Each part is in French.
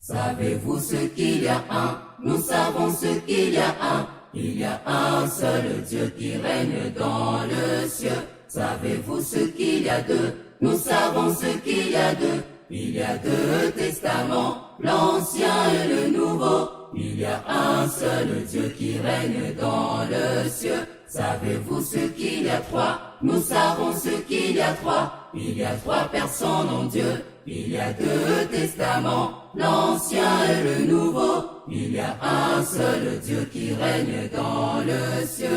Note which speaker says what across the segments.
Speaker 1: Savez-vous ce qu'il y a un? Nous savons ce qu'il y a un. Il y a un seul Dieu qui règne dans le ciel. Savez-vous ce qu'il y a deux? Nous savons ce qu'il y a deux. Il y a deux testaments, l'ancien et le nouveau. Il y a un seul Dieu qui règne dans le ciel. Savez-vous ce qu'il y a trois? Nous savons ce qu'il y a trois. Il y a trois personnes en Dieu. Il y a deux testaments, l'ancien et le nouveau. Il y a un seul Dieu qui règne dans le ciel.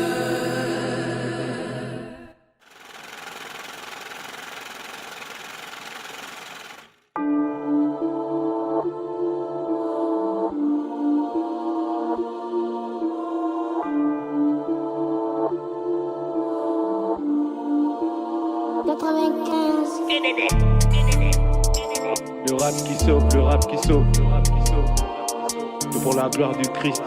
Speaker 2: Le rap qui sauve, le rap qui sauve, le rap qui sauve. Tout pour la gloire du Christ.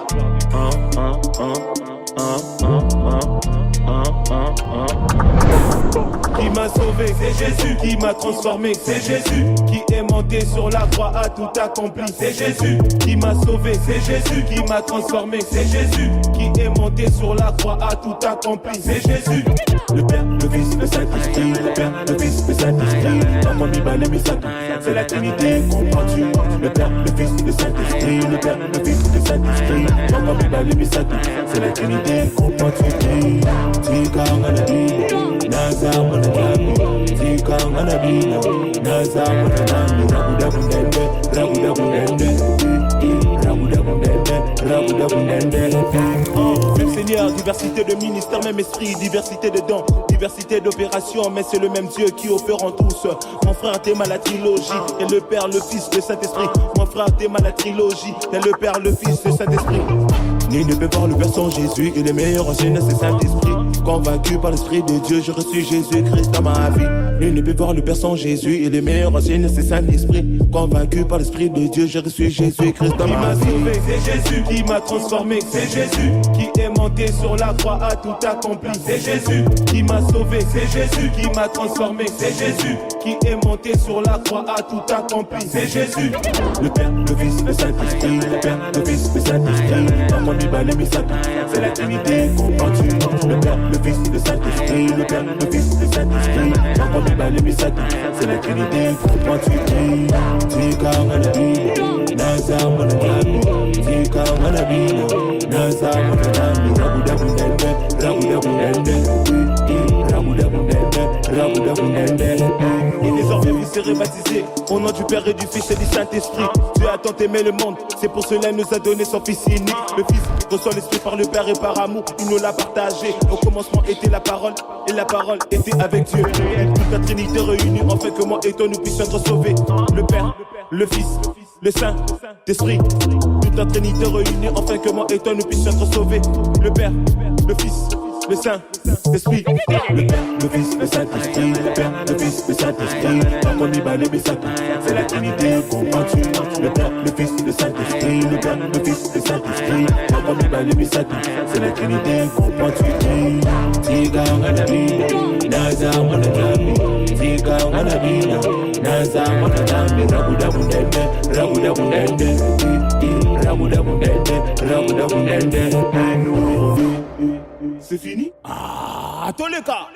Speaker 2: Qui m'a sauvé, c'est Jésus. Qui m'a transformé, c'est Jésus. Qui est monté sur la croix, a tout accompli, c'est Jésus. Qui m'a sauvé, c'est Jésus. Qui m'a transformé, c'est Jésus. Qui est monté sur la croix, a tout accompli, c'est Jésus. Le Père, le Fils, le Saint-Esprit. Le Père, le Fils, le Saint-Esprit. Maman, Biba, le Missatou. C'est la Trinité, comprends-tu? Le Père, le Fils, le Saint-Esprit. Le Père, le Fils, le Saint-Esprit. Maman, Biba, le Missatou. C'est la Trinité, comprends-tu? Tika, Manabi, Naza, Manabi. Tika, Manabi, Naza, Manabi. Rabuda, Bundende, Rabuda, Bundende. Rabuda, Bundende, Rabuda, Bundende. Même Seigneur, diversité de ministères, même esprit, diversité de dons, diversité d'opérations, mais c'est le même Dieu qui opère en tous. Mon frère, t'es mal la trilogie, et le Père, le Fils, le Saint-Esprit. Mon frère, t'es mal la trilogie, et le Père, le Fils, le Saint-Esprit. Ni ne peut voir le Père sans Jésus, il est meilleur en jeunesse et Saint-Esprit. Convaincu par l'Esprit de Dieu, je reçu Jésus-Christ dans ma vie. Ni ne peut voir le Père sans Jésus, il est meilleur en jeunesse et Saint-Esprit. Convaincu par l'Esprit de Dieu, je reçu Jésus-Christ dans ma vie. Qui m'a sauvé, c'est Jésus. Qui m'a transformé, c'est Jésus. Qui est monté sur la croix, a tout accompli, c'est Jésus. Qui m'a sauvé, c'est Jésus. Qui m'a transformé, c'est Jésus. Qui est monté sur la croix, a tout accompli, c'est Jésus. Le Père, le Fils, le Saint-Esprit. Le Père, le Fils, le Saint-Esprit. Maman, Biba, le Missatou. C'est la Trinité, comprends-tu? Le Père, le Fils, le Saint-Esprit. Le Père, le Fils, le Saint-Esprit. Maman, Biba, le Missatou. C'est la Trinité, comprends-tu? Tika, Manabi, Naza, Manabi. Tika, Manabi, Naza, Manabi. Rabuda, Bundende, Rabuda, Bundende. Rabuda, Bundende, Rabuda, Bundende. Et désormais vous serez baptisés au nom du Père et du Fils et du Saint-Esprit. Dieu a tant aimé le monde, c'est pour cela il nous a donné son Fils unique. Le Fils reçoit l'Esprit par le Père et par amour, il nous l'a partagé. Au commencement était la parole, et la parole était avec Dieu. Toute la Trinité réunie, afin que moi et toi nous puissions être sauvés. Le Père, le Fils, le Saint-Esprit. Toute la Trinité réunie, afin que moi et toi nous puissions être sauvés. Le Père, le Fils, le Saint-Esprit. Le Père, le Fils, le Saint-Esprit. Le Père, le Fils, le Saint-Esprit. Maman, Biba, le Missatou. C'est la Trinité, comprends-tu? Le Père, le Fils, le Saint-Esprit. Le Père, le Fils, le Saint-Esprit. Maman, Biba, le Missatou. C'est la Trinité, comprends-tu? Tika, Manabi, Naza, Manabi. Tika, Manabi, Naza, Manabi. Rabuda, Bundende, Rabuda, Bundende. Rabuda, Bundende, Rabuda, Bundende. C'est fini? Ah, à tous les cas.